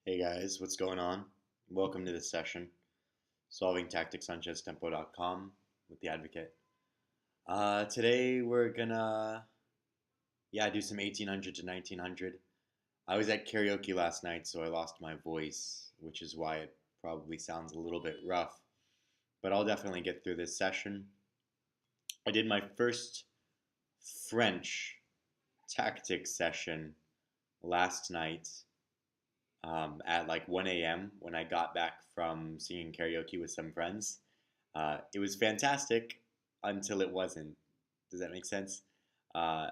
Hey guys, what's going on? Welcome to this session, Solving Tactics on ChessTempo.com with the Advocate. Today we're gonna, do some 1800 to 1900. I was at karaoke last night, so I lost my voice, which is why it probably sounds a little bit rough. But I'll definitely get through this session. I did my first French tactics session last night at like 1 a.m. when I got back from singing karaoke with some friends. It was fantastic until it wasn't. Does that make sense? Uh,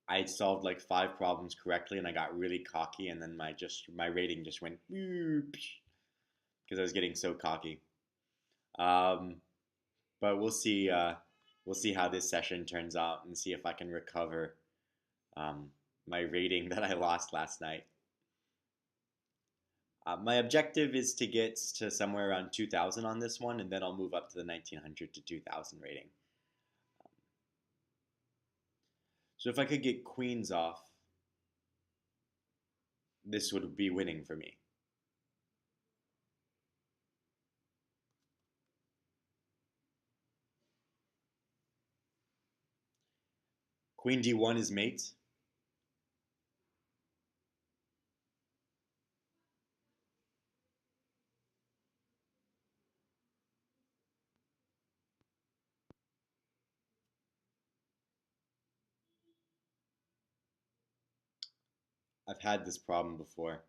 I solved like 5 problems correctly, and I got really cocky, and then my rating just went because I was getting so cocky. Um, but we'll see. We'll see how this session turns out, and see if I can recover um, my rating that I lost last night. My objective is to get to somewhere around 2000 on this one, and then I'll move up to the 1900 to 2000 rating. So if I could get queens off, this would be winning for me. Queen d1 is mate. I've had this problem before.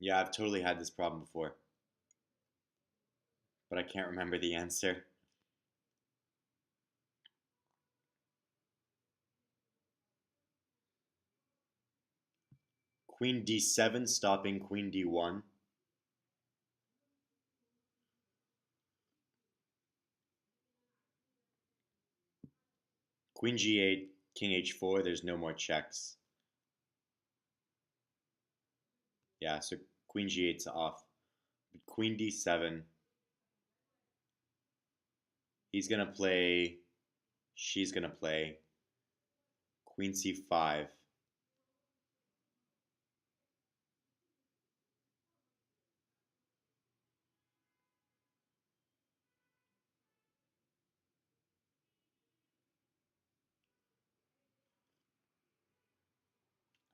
Yeah, I've totally had this problem before, but I can't remember the answer. Queen d7 stopping queen d1. Queen g8, king h4, there's no more checks. Yeah, so queen g8's off. But queen d7, he's gonna play, she's gonna play queen c5.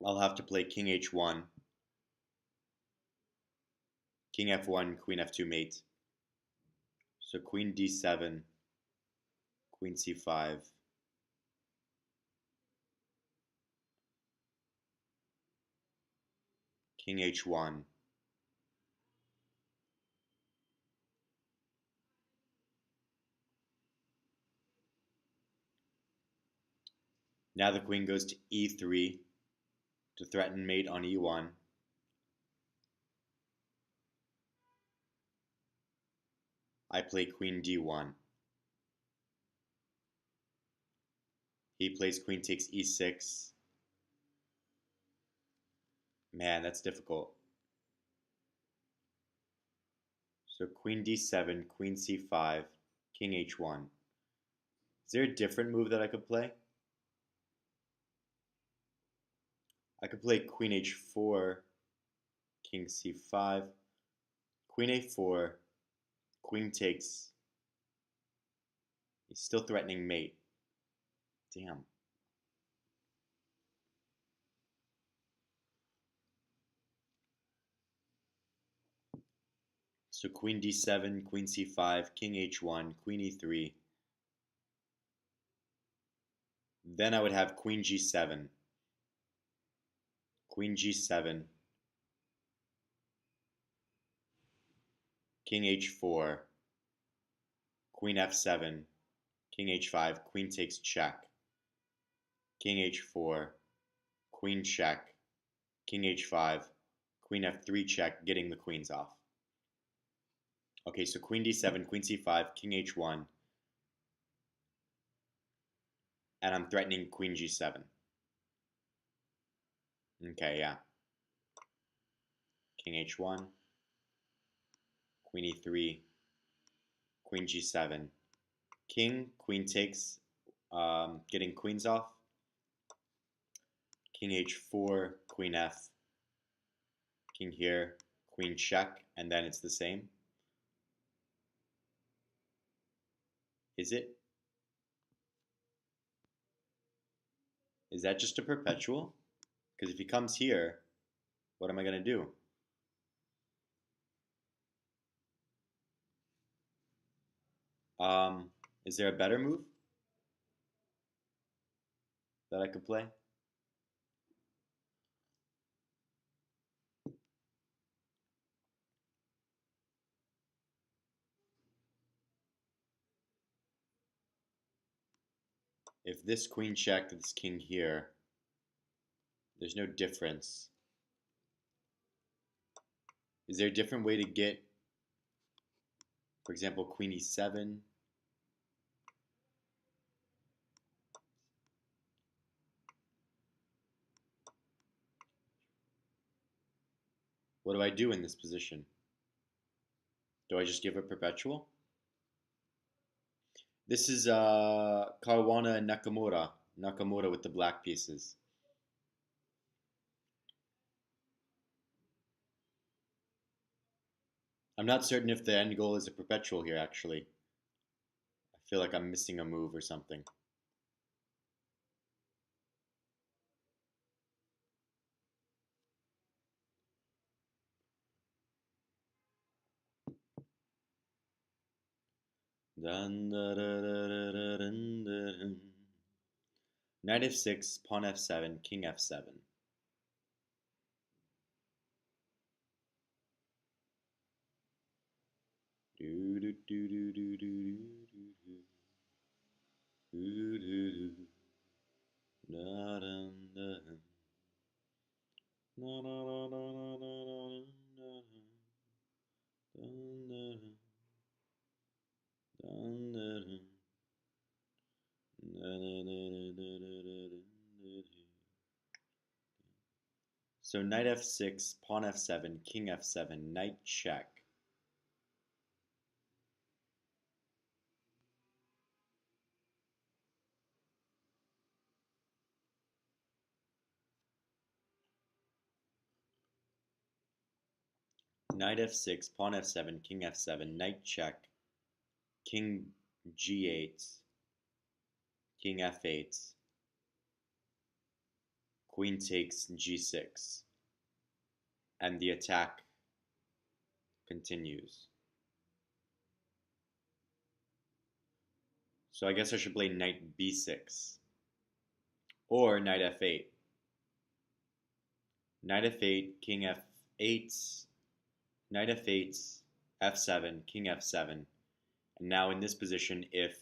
I'll have to play king h1, king f1, queen f2 mate. So queen d7, queen c5. King h1. Now the queen goes to e3 to threaten mate on e1. I play queen d1. He plays queen takes e6. Man, that's difficult. So queen d7, queen c5, king h1. Is there a different move that I could play? I could play queen h4, king c5, queen a4, queen takes. He's still threatening mate. Damn. So queen d7, queen c5, king h1, queen e3. Then I would have queen g7, queen g7, king h4, queen f7, king h5, queen takes check, king h4, queen check, king h5, queen f3 check, getting the queens off. Okay, so queen d7, queen c5, king h1, and I'm threatening queen g7. Okay, yeah. King h1, queen e3, queen g7, king, queen takes, getting queens off. King h4, queen f, king here, queen check, and then it's the same. Is it? Is that just a perpetual? Because if he comes here, what am I going to do? Is there a better move that I could play? If this queen check, this king here, there's no difference. Is there a different way to get, for example, queen e7? What do I do in this position? Do I just give a perpetual? This is Caruana and Nakamura. Nakamura with the black pieces. I'm not certain if the end goal is a perpetual here, actually. I feel like I'm missing a move or something. Knight f6, pawn f7, king f7. So knight f6, pawn f7, king f7, knight check. Knight f6, pawn f7, king f7, knight check, king g8, king f8, queen takes g6, and the attack continues. So I guess I should play knight b6 or knight f8. Knight f8, king f8, knight f8, f7, king f7. And now in this position, if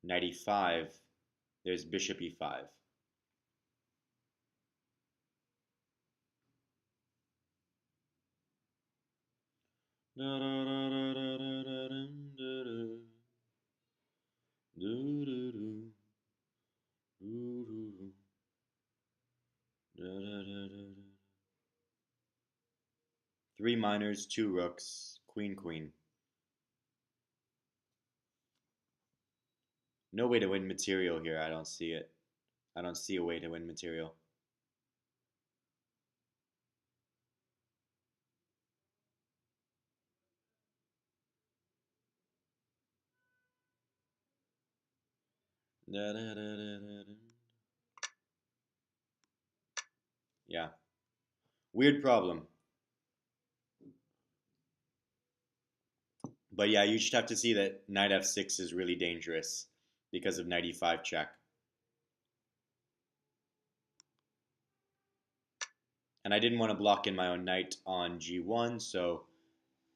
knight e5, there's bishop e5. Three minors, two rooks, queen, queen. No way to win material here. I don't see it. I don't see a way to win material. Yeah. Weird problem. But yeah, you just have to see that knight f6 is really dangerous because of knight e5 check. And I didn't want to block in my own knight on g1, so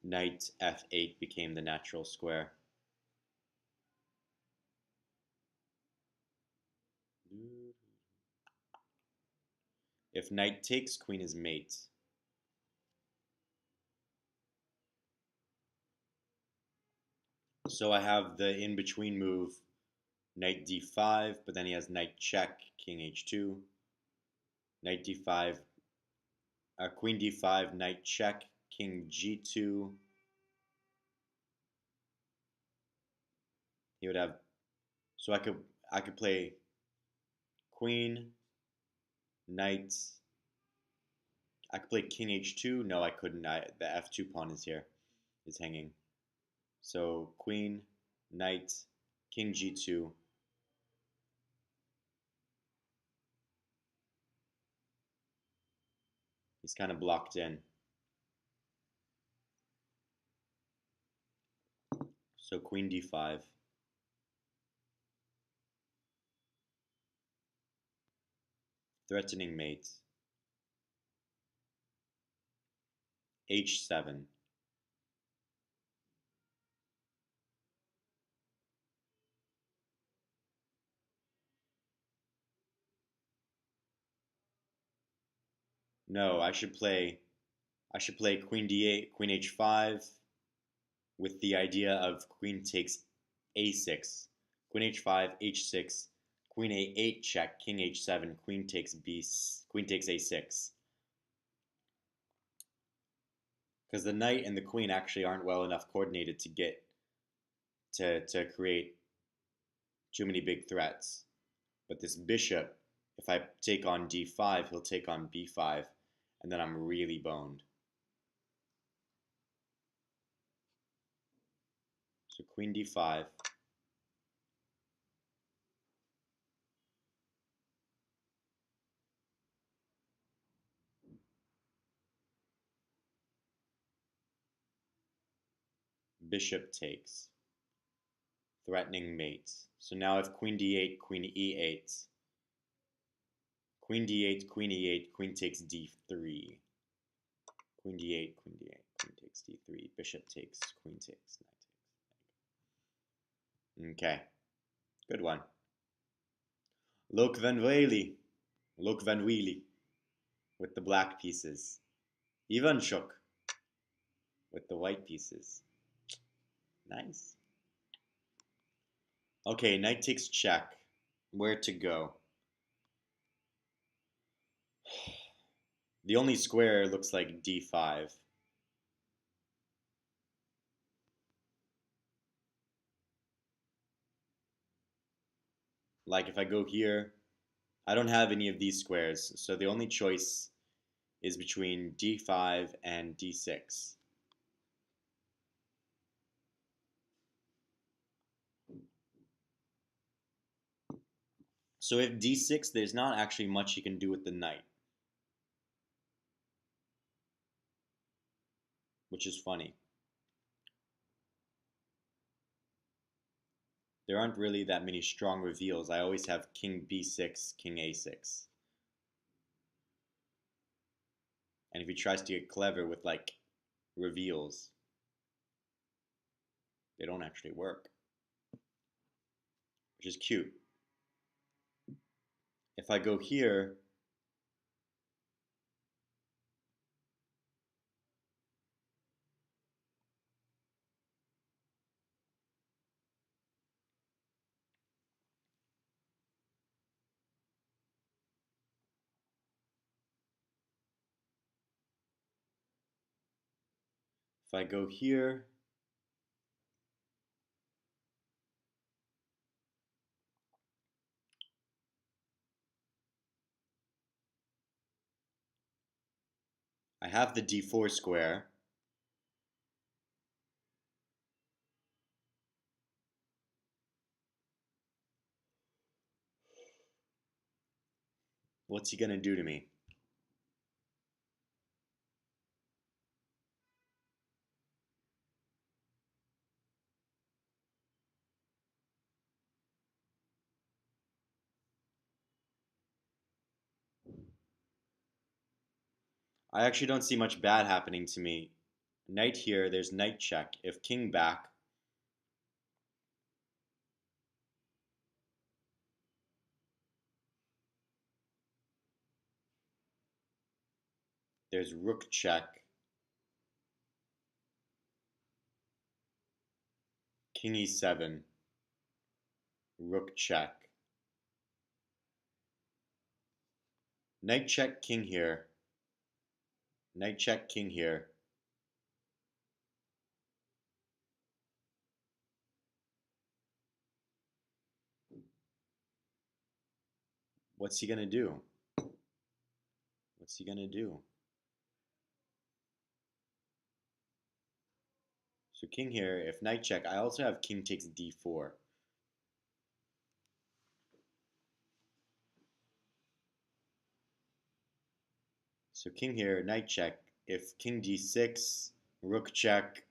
knight f8 became the natural square. If knight takes, queen is mate. So I have the in-between move, knight d5, but then he has knight check, king h2, knight d5, queen d5, knight check, king g2. He would have So I could play queen, knight. I could play king h2. No, I couldn't. The f2 pawn is here, is hanging. So queen, knight, king g2. He's kind of blocked in. So queen d5. Threatening mate. h7. No, I should play queen d8, queen h5 with the idea of queen takes a6, queen h5, h6, queen a8 check, king h7, queen takes a6. Because the knight and the queen actually aren't well enough coordinated to get to create too many big threats. But this bishop, if I take on d5, he'll take on b5, and then I'm really boned. So queen d5. Bishop takes. Threatening mate. So now if queen d8, queen e8, queen d8, queen e8, queen takes d3. Queen d8, queen d8, queen takes d3. Bishop takes, queen takes, knight takes. Okay, good one. Lok van Wely. Lok van Wely with the black pieces. Ivanchuk with the white pieces. Nice. Okay, knight takes check. Where to go? The only square looks like d5. Like if I go here, I don't have any of these squares, so the only choice is between d5 and d6. So if d6, there's not actually much you can do with the knight, which is funny. There aren't really that many strong reveals. I always have king b6, king a6. And if he tries to get clever with like reveals, they don't actually work, which is cute. If I go here, if I go here, I have the d4 square. What's he gonna do to me? I actually don't see much bad happening to me. Knight here, there's knight check. If king back, there's rook check. King e7, rook check. Knight check, king here. Knight check, king here. What's he gonna do? What's he gonna do? So king here, if knight check, I also have king takes d4. So king here, knight check. If king d6, rook check,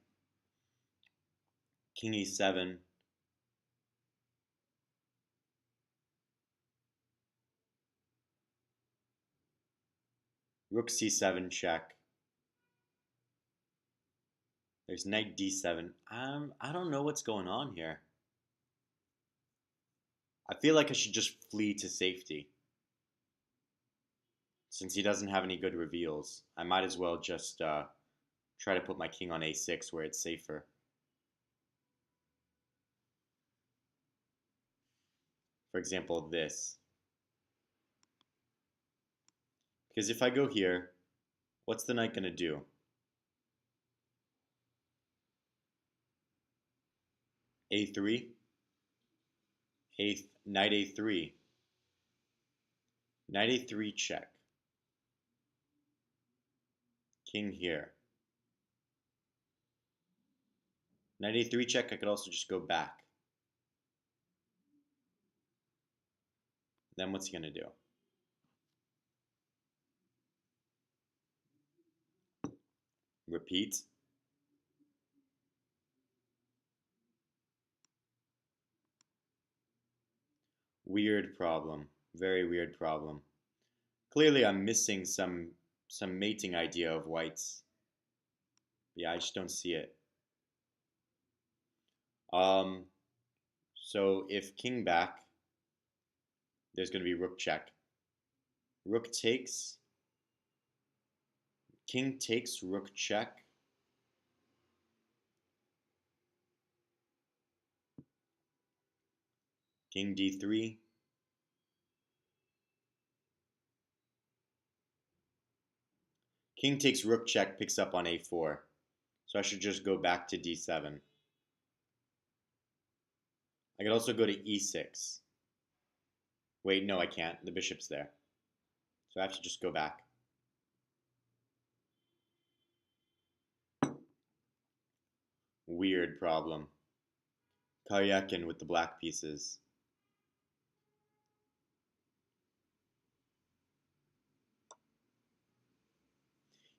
king e7. Rook c7 check. There's knight d7. I don't know what's going on here. I feel like I should just flee to safety. Since he doesn't have any good reveals, I might as well just try to put my king on a6 where it's safer. For example, this. Because if I go here, what's the knight going to do? a3? Knight a3. Knight a3 check. King here. Knight a3 check, I could also just go back. Then what's he going to do? Repeat. Weird problem. Very weird problem. Clearly I'm missing some mating idea of white's. Yeah, I just don't see it. So if king back, there's going to be rook check. Rook takes. King takes, rook check. King d3. King takes rook check, picks up on a4. So I should just go back to d7. I could also go to e6. Wait, no, I can't. The bishop's there. So I have to just go back. Weird problem. Karyakin with the black pieces.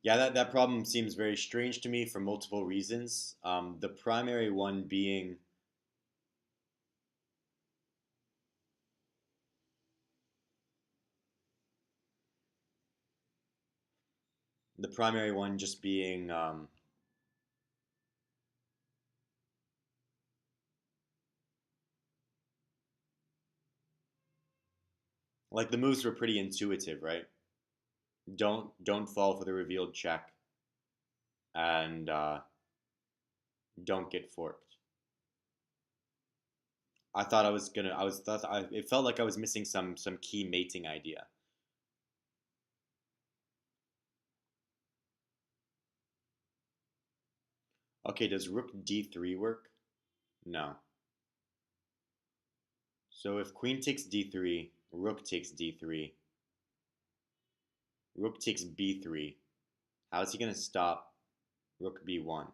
Yeah, that problem seems very strange to me for multiple reasons. The primary one being just being like the moves were pretty intuitive, right? Don't fall for the revealed check, and don't get forked. I thought I was gonna. It felt like I was missing some key mating idea. Okay, does rook d3 work? No. So if queen takes d3, rook takes d3, rook takes b3, how is he going to stop rook b1?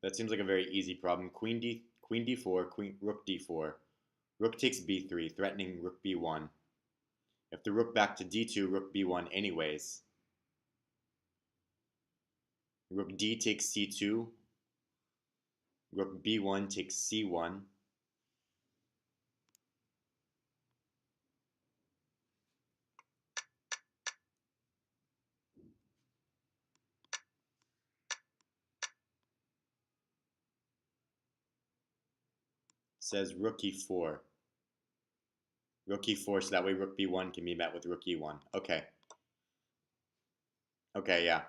That seems like a very easy problem. Queen d4, rook d4, rook takes b3, threatening rook b1. If the rook back to d2, rook b1 anyways. Rook d takes c2, rook b1 takes c1. It says rook e4. Rook e4, so that way rook b1 can be met with rook e1. Okay. Okay, yeah.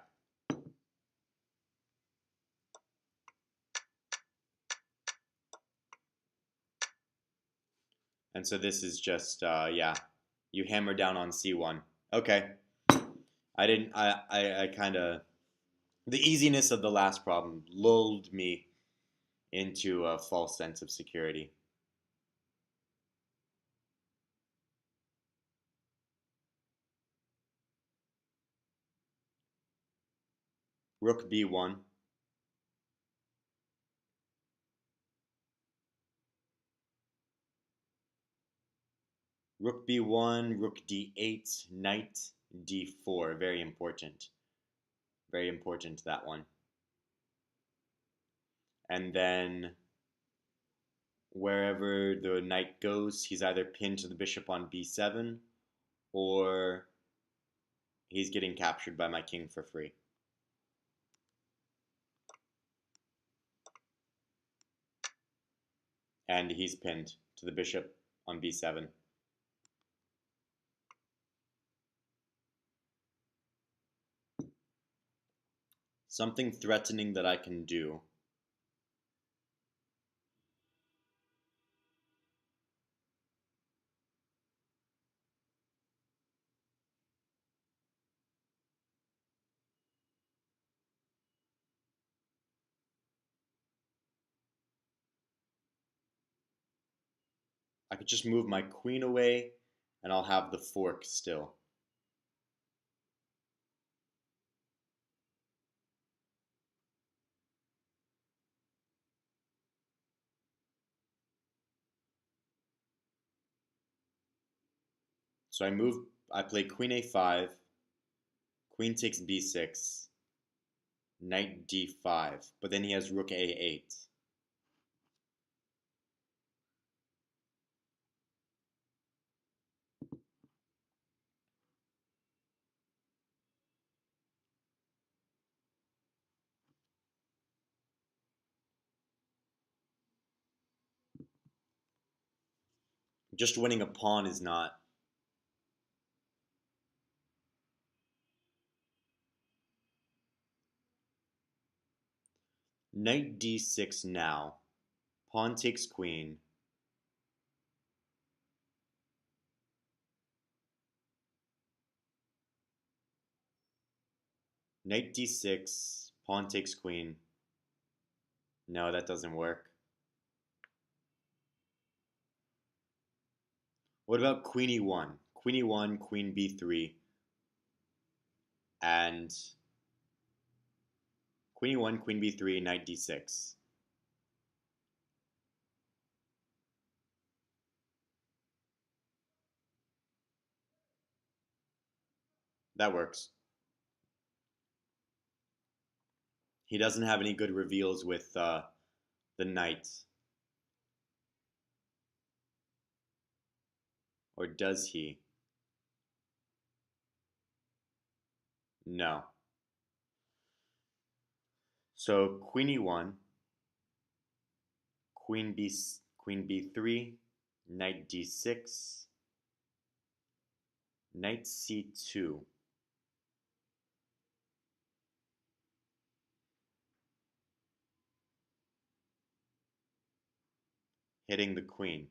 And so this is just, yeah, you hammer down on c1. Okay. I kind of, the easiness of the last problem lulled me into a false sense of security. Rook b1. Rook b1, rook d8, knight d4. Very important. Very important, that one. And then wherever the knight goes, he's either pinned to the bishop on b7 or he's getting captured by my king for free. And he's pinned to the bishop on b7. Something threatening that I can do. I could just move my queen away and I'll have the fork still. So I play queen a5, queen takes b6, knight d5, but then he has rook a8. Just winning a pawn is not. Knight d6 now. Pawn takes queen. Knight d6, pawn takes queen. No, that doesn't work. What about queen e1? Queen e1, queen b3, and queen e1, queen b3, knight d6. That works. He doesn't have any good reveals with the knight. Or does he? No. So queen e1, queen b3, knight d6, knight c2. Hitting the queen.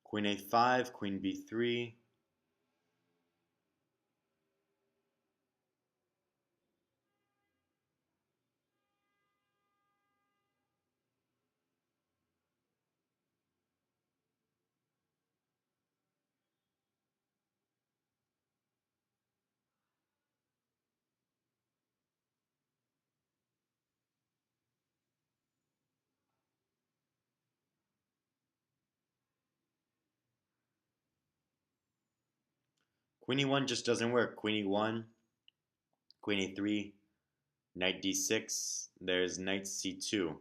Queen a5, queen b3. Queen e1 just doesn't work. Queen e1, queen a3, knight d6. There's knight c2.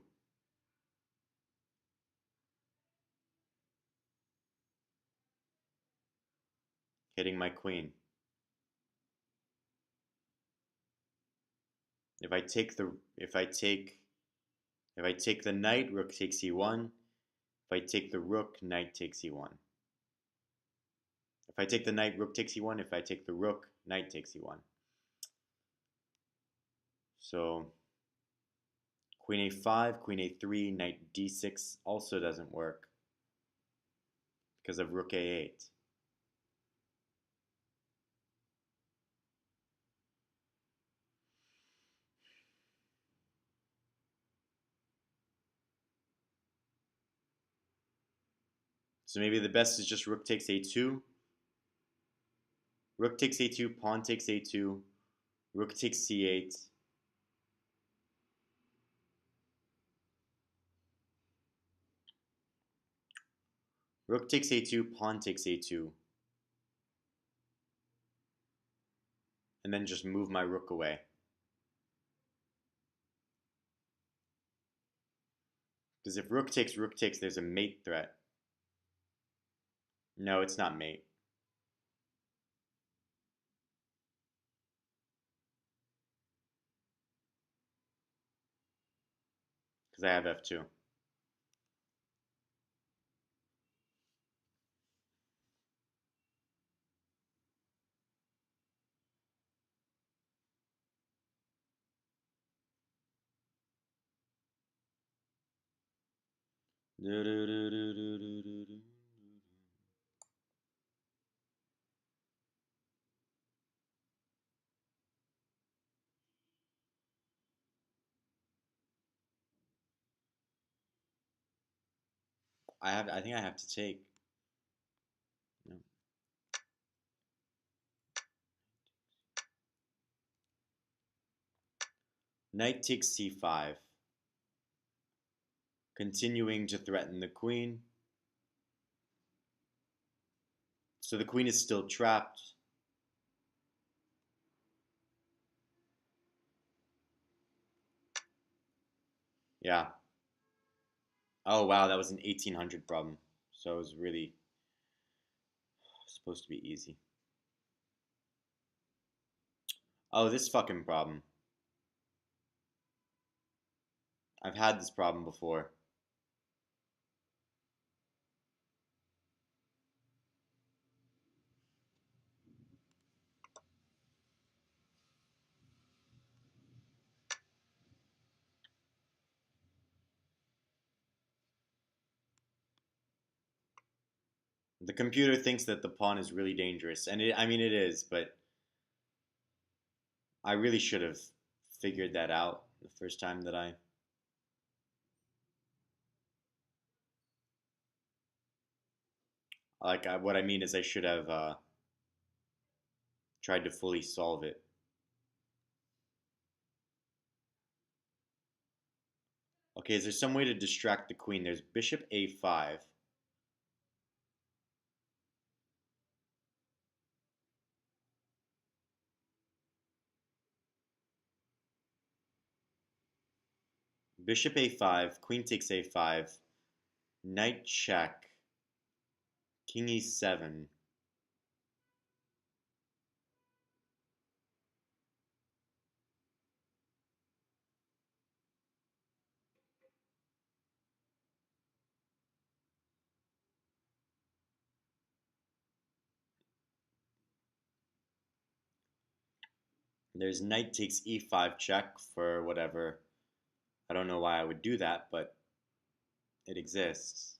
Hitting my queen. If I take If I take the knight, rook takes e1. If I take the rook, knight takes e1. If I take the knight, rook takes e1. If I take the rook, knight takes e1. So queen a5, queen a3, knight d6 also doesn't work because of rook a8. So maybe the best is just rook takes a2. Rook takes a2, pawn takes a2, rook takes c8. Rook takes a2, pawn takes a2. And then just move my rook away. Because if rook takes, there's a mate threat. No, it's not mate. Because I have f2. I think I have to take. No. Knight takes c5. Continuing to threaten the queen. So the queen is still trapped. Yeah. Oh wow, that was an 1800 problem. So it was really supposed to be easy. Oh, this fucking problem. I've had this problem before. The computer thinks that the pawn is really dangerous, and I mean it is, but I really should have figured that out the first time that what I mean is I should have tried to fully solve it. Okay, is there some way to distract the queen? There's bishop a5. Bishop a5, queen takes a5, knight check, king e7. There's knight takes e5 check for whatever. I don't know why I would do that, but it exists.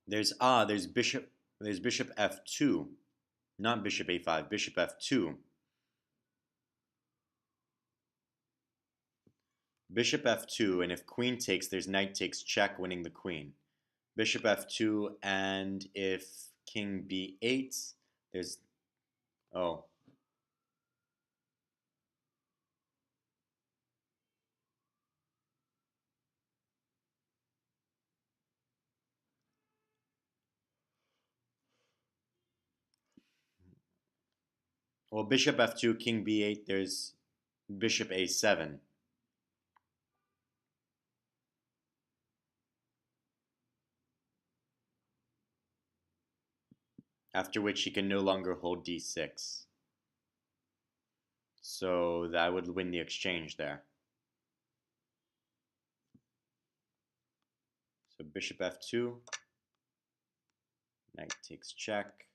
There's bishop f2, not bishop a5, bishop f2. Bishop f2, and if queen takes, there's knight takes check, winning the queen. Bishop f2, and if king b8, there's oh. Well, bishop f2, king b8, there's bishop a7. After which he can no longer hold d6. So that would win the exchange there. So bishop f2, knight takes check,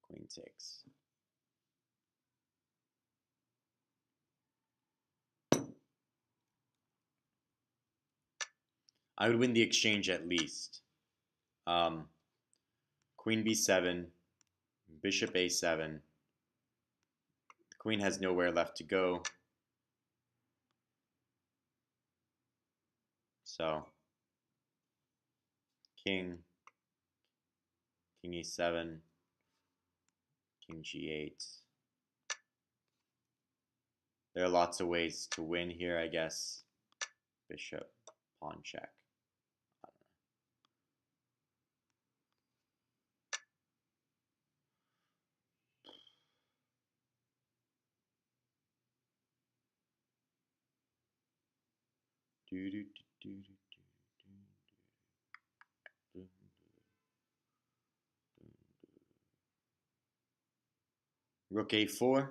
queen takes. I would win the exchange at least. Queen b7, bishop a7. The queen has nowhere left to go. So king e7, king g8. There are lots of ways to win here, I guess. Bishop, pawn check. Rook a4.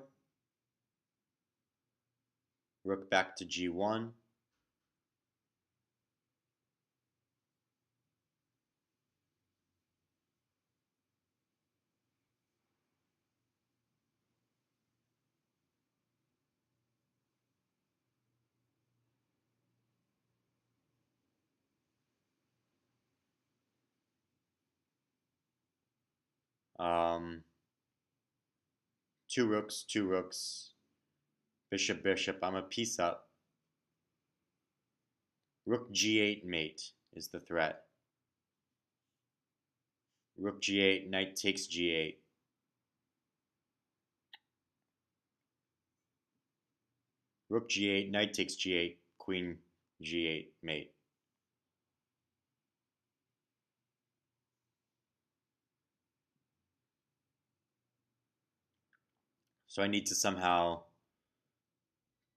Rook back to g1. Two rooks. Bishop, bishop. I'm a piece up. Rook g8 mate is the threat. Rook g8, knight takes g8. Rook g8, knight takes g8, queen g8 mate. So I need to somehow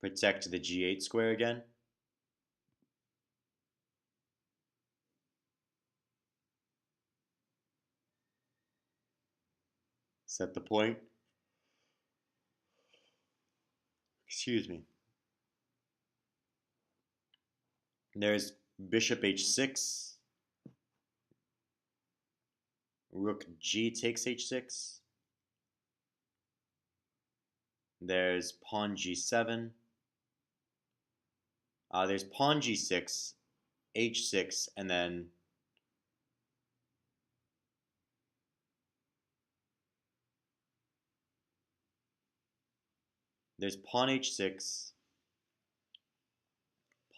protect the g8 square again. Set the point. Excuse me. There's bishop h6. Rook g takes h6. There's pawn g7. There's pawn g6, h6, and then there's pawn h6,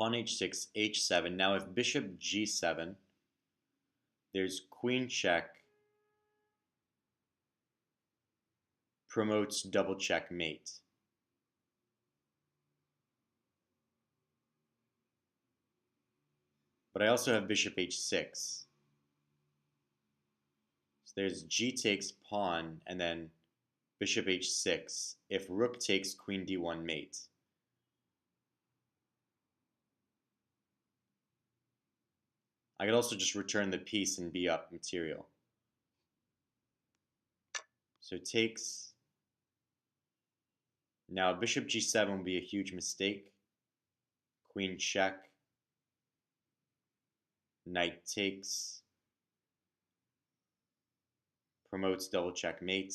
h7. Now if bishop g7, there's queen check, promotes double check mate. But I also have bishop h6. So there's g takes pawn, and then bishop h6 if rook takes queen d1 mate. I could also just return the piece and be up material. So it takes. Now bishop g7 would be a huge mistake. Queen check. Knight takes. Promotes double check mate.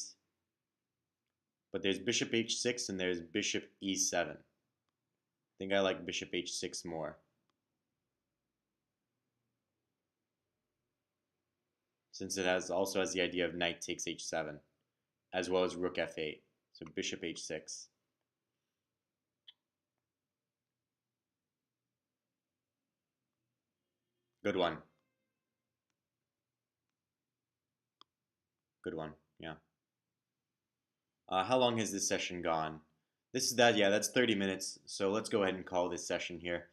But there's bishop h6 and there's bishop e7. I think I like bishop h6 more. Since it also has the idea of knight takes h7, as well as rook f8. So bishop h6. Good one. Good one, yeah. How long has this session gone? That's 30 minutes. So let's go ahead and call this session here.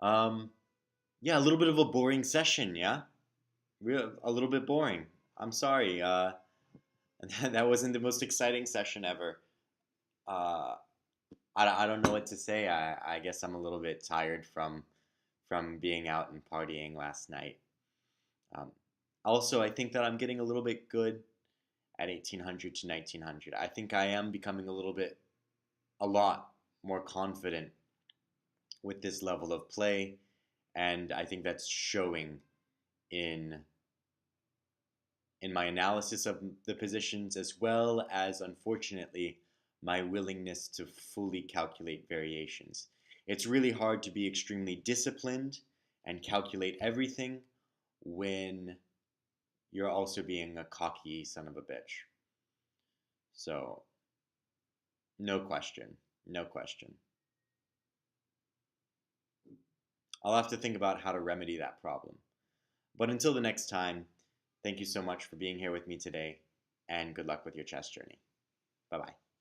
Yeah, a little bit of a boring session, yeah? A little bit boring. I'm sorry. That wasn't the most exciting session ever. uh, I don't know what to say. I guess I'm a little bit tired from being out and partying last night. Um, Also, I think that I'm getting a little bit good at 1800 to 1900. I think I am becoming a lot more confident with this level of play, and I think that's showing in my analysis of the positions, as well as, unfortunately, my willingness to fully calculate variations. It's really hard to be extremely disciplined and calculate everything when you're also being a cocky son of a bitch. So, no question. No question. I'll have to think about how to remedy that problem. But until the next time, thank you so much for being here with me today, and good luck with your chess journey. Bye bye.